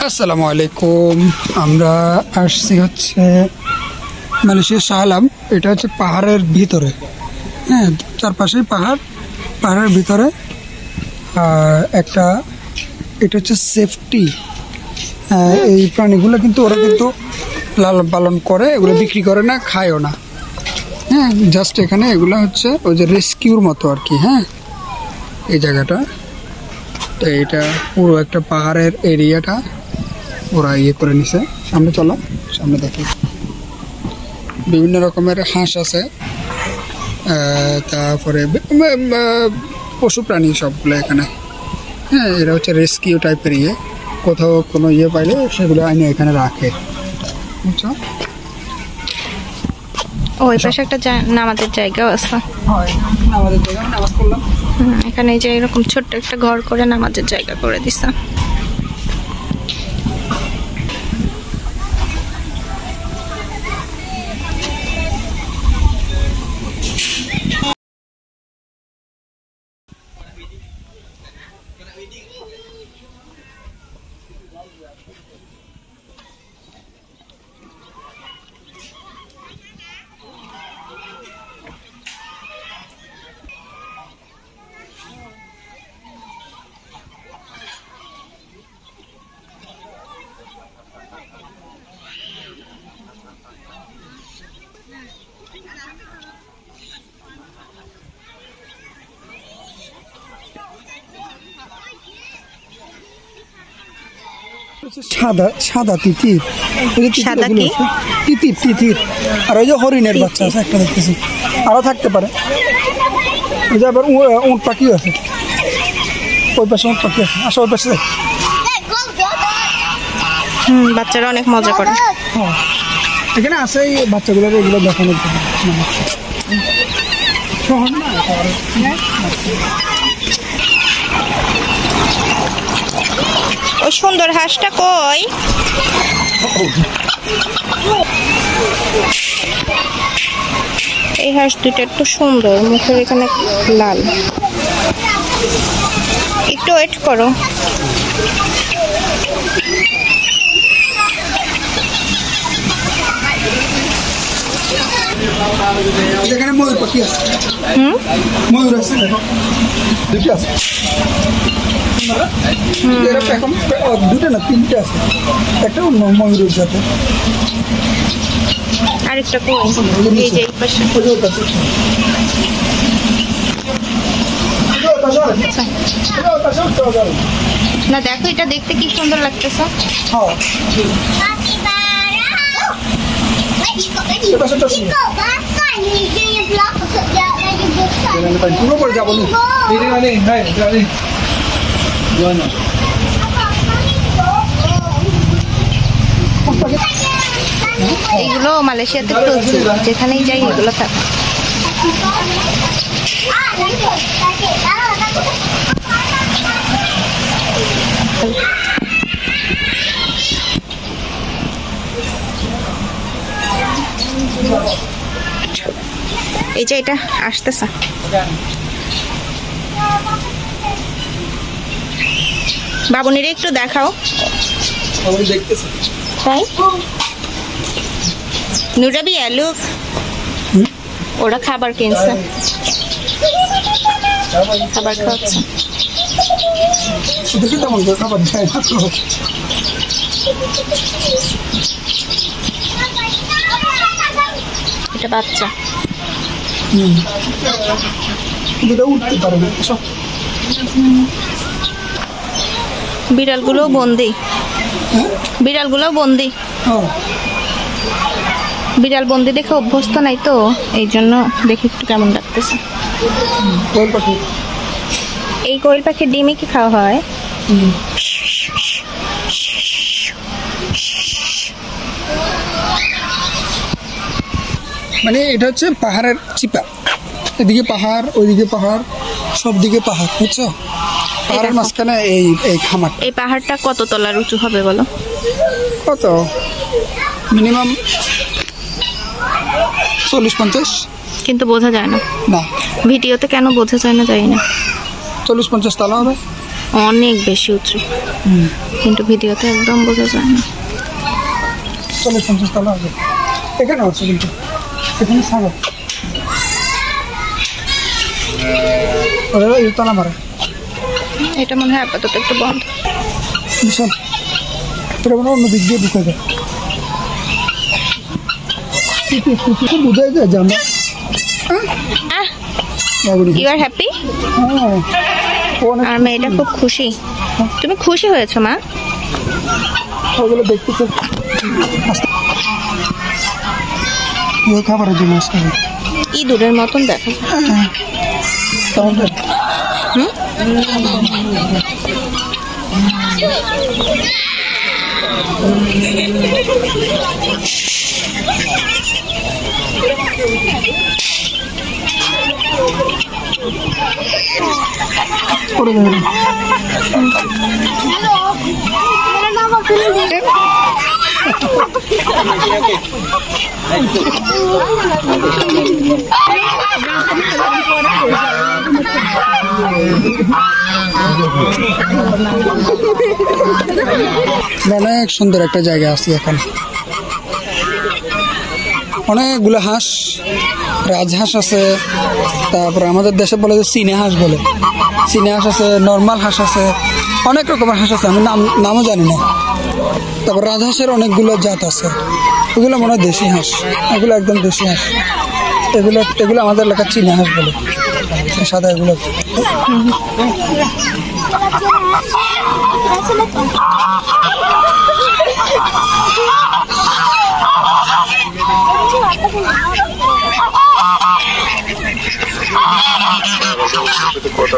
আসসালামু আলাইকুম। আমরা আসছি হচ্ছে মালয়েশিয়ার শাহ আলম। এটা হচ্ছে পাহাড়ের ভিতরে, হ্যাঁ, চারপাশেই পাহাড়ের ভিতরে একটা, এটা হচ্ছে সেফটি। এই প্রাণীগুলো কিন্তু ওরা কিন্তু লালন পালন করে, এগুলো বিক্রি করে না, খায়ও না। হ্যাঁ, জাস্ট এখানে এগুলো হচ্ছে ওই যে রেস্কিউর মতো আর কি। হ্যাঁ, এই জায়গাটা, তো এটা পুরো একটা পাহাড়ের এরিয়াটা ওরা ইয়ে করে নিছে। সামনে চলো, সামনে দেখি বিভিন্ন রকমের হাঁস আছে, তারপরে পশু প্রাণী সবগুলো এখানে। হ্যাঁ, এটা হচ্ছে রেস্কিউ টাইপের ইয়ে, কোথাও কোনো ইয়ে পাইলে সেগুলো আইনে এখানে রাখে, বুঝছো? ওই পাশে একটা নামাজের জায়গাও আছে। আমাদের জায়গা নামাজ পড়লাম। এখানে যে এরকম ছোট্ট একটা ঘর করে নামাজের জায়গা করে দিছে। সাদা সাদা তিতির, সাদা কি? তিতির তিতির। আর ওই যে হরিণের বাচ্চা আছে একটা দেখতেছি, আরো থাকতে পারে। ওই যে আবার উট পাখিও আছে, ওই পাশে উট পাখি আছে। আসো ওই পাশে যাই। বাচ্চারা অনেক মজা করে। হ্যাঁ, এখানে আছে এই বাচ্চাগুলোর এগুলো দেখানোর জন্য। শহর না, ওই সুন্দর হাঁসটা কই? এই হাঁস দুটো একটু সুন্দর, মুখের এখানে লাল। একটু ওয়েট করো। এখানে ময়ূর পাখি আছে। ময়ূর আছে, দুটো আছে। এখন দুটো না, তিনটে আছে। একটা ময়ূরের সাথে আরেকটা কই? এই যে এই পাশে। না দেখো, এটা দেখতে কি সুন্দর লাগতেছে। এইগুলো মালয়েশিয়াতে প্রচুর, যেখানেই যাই এগুলো থাকে। এই যে এটা আসতেছে। বাবুনিরে একটু দেখাও। তাই নুরাবি আলু ওরা খাবার কিনছে, খাবার খাচ্ছে। এটা বাচ্চা, উঠতে পারে না। বিড়ালগুলো বন্দি, বিড়ালগুলো বন্দি। বিড়াল বন্দি দেখে অভ্যস্ত নাই তো, এই জন্য দেখে একটু কেমন লাগতেছে। এই কোয়েল পাখির ডিমই কি খাওয়া হয়? মানে এটা হচ্ছে পাহাড়ের চিপা, এদিকে পাহাড়, ওইদিকে পাহাড়, সব দিকে পাহাড়, বুঝছো? পাহাড়ের মাঝখানে এই খামার। এই পাহাড়টা কত তলার উঁচু হবে বলো? কত? মিনিমাম 40-50। কিন্তু বোঝা যায় না। না, ভিডিওতে কেন বোঝা যায় না জানি না। 40-50 তলা হবে। অনেক বেশি উঁচু, কিন্তু ভিডিওতে একদম বোঝা যায় না। 40-50 তলা হবে। এখানে আছে কিন্তু এখানে সাগর তলা মারা। এটা মনে হয় আপাতত একটু বন্ধ। বিশাল, এটা মনে হয় অন্য দিক দিয়ে ঢুকে যায়। বোঝাই যায় যে আমরা ইউ আর হ্যাপি? আর মেয়েটা খুব খুশি। তুমি খুশি হয়েছো মা? ওগুলো দেখতেছে খাবারের জন্য আসতে হবে। ইঁদুরের মতন দেখা অনেক সুন্দর একটা জায়গা আছে এখানে। অনেকগুলো হাঁস, রাজহাঁস আছে, তারপরে আমাদের দেশে বলে যে চীনা হাঁস বলে, চীনা হাঁস আছে, নর্মাল হাঁস আছে, অনেক রকমের হাঁস আছে, আমি নামও জানি না। তারপর রাজহাঁসের অনেকগুলো জাত আছে, এগুলো মনে হয় দেশি হাঁস, এগুলো একদম দেশি হাঁস। এগুলো আমাদের এলাকার চীনা হাঁস বলে, সাদা এগুলো। কথা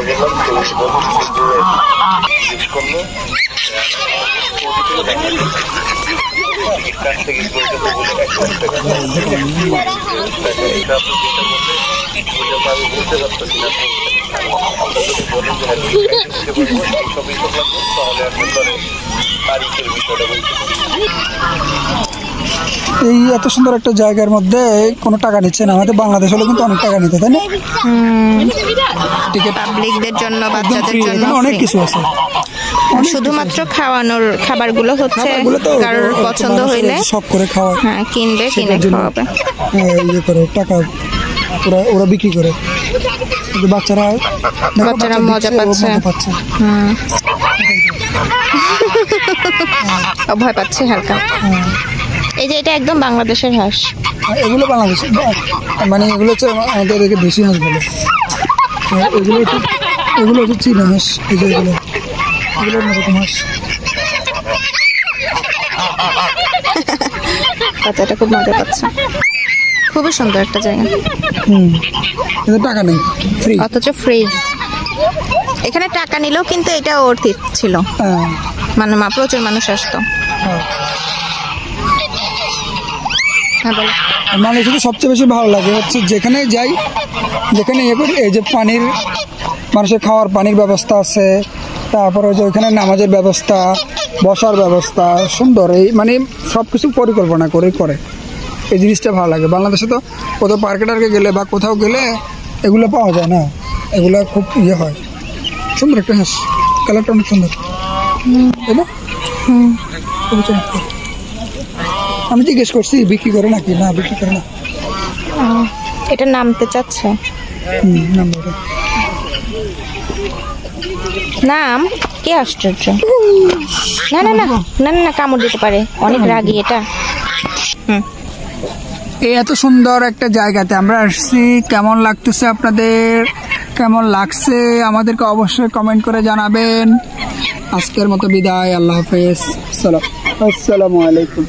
এই এত সুন্দর একটা জায়গার মধ্যে কোনো টাকা নিচ্ছে না। আমাদের বাংলাদেশ হলে কিন্তু অনেক টাকা নিতে, তাই না? টিকিট পাবলিকদের জন্য, বাচ্চাদের জন্য অনেক কিছু আছে। শুধুমাত্র খাওয়ানোর খাবারগুলো হচ্ছে কারোর পছন্দ হইলে শখ করে খাওয়া, হ্যাঁ কিনবে, কিনে খাওয়াবে, ইয়ে করে টাকা ওরা বিক্রি করে। বাচ্চারা মজা পাচ্ছে, ভয় পাচ্ছে হালকা। এই যে এটা একদম বাংলাদেশের হাঁস, এগুলো বাংলাদেশের, মানে এগুলো হচ্ছে আমাদের দেশি হাঁস বলে। এগুলো হচ্ছে চীনা হাঁস। এই যে এগুলো অন্যরকম হাঁস। বাচ্চাটা খুব মজা পাচ্ছে। খুবই সুন্দর একটা জায়গা। কিন্তু টাকা নেই, ফ্রি, অথচ ফ্রি। এখানে টাকা নিলেও কিন্তু এটা অর্থ ছিল, মানে প্রচুর মানুষ আসতো। মানে শুধু সবচেয়ে বেশি ভালো লাগে হচ্ছে যেখানে যাই, যেখানে ইয়ে করি, এই যে পানির, মানুষের খাওয়ার পানির ব্যবস্থা আছে, তারপরে যে ওইখানে নামাজের ব্যবস্থা, বসার ব্যবস্থা সুন্দর, এই মানে সব কিছু পরিকল্পনা করে এই জিনিসটা ভালো লাগে। বাংলাদেশে তো কোথাও পার্কে টার্কে গেলে বা কোথাও গেলে এগুলো পাওয়া যায় না, এগুলো খুব ইয়ে হয়। সুন্দর একটা হাঁস, কালারটা অনেক সুন্দর, তাই না? খুবই চমৎকার। আমি জিজ্ঞেস করছি বিক্রি করে নাকি, না বিক্রি করে না। এটা নামতে চাচ্ছে, নাম কে? আশ্চর্য। না না না না না, কামড় দিতে পারে, অনেক রাগী এটা। এই এত সুন্দর একটা জায়গাতে আমরা আসছি, কেমন লাগতেছে আপনাদের, কেমন লাগছে আমাদেরকে অবশ্যই কমেন্ট করে জানাবেন। আজকের মতো বিদায়, আল্লাহ হাফেজ, আসসালামু আলাইকুম।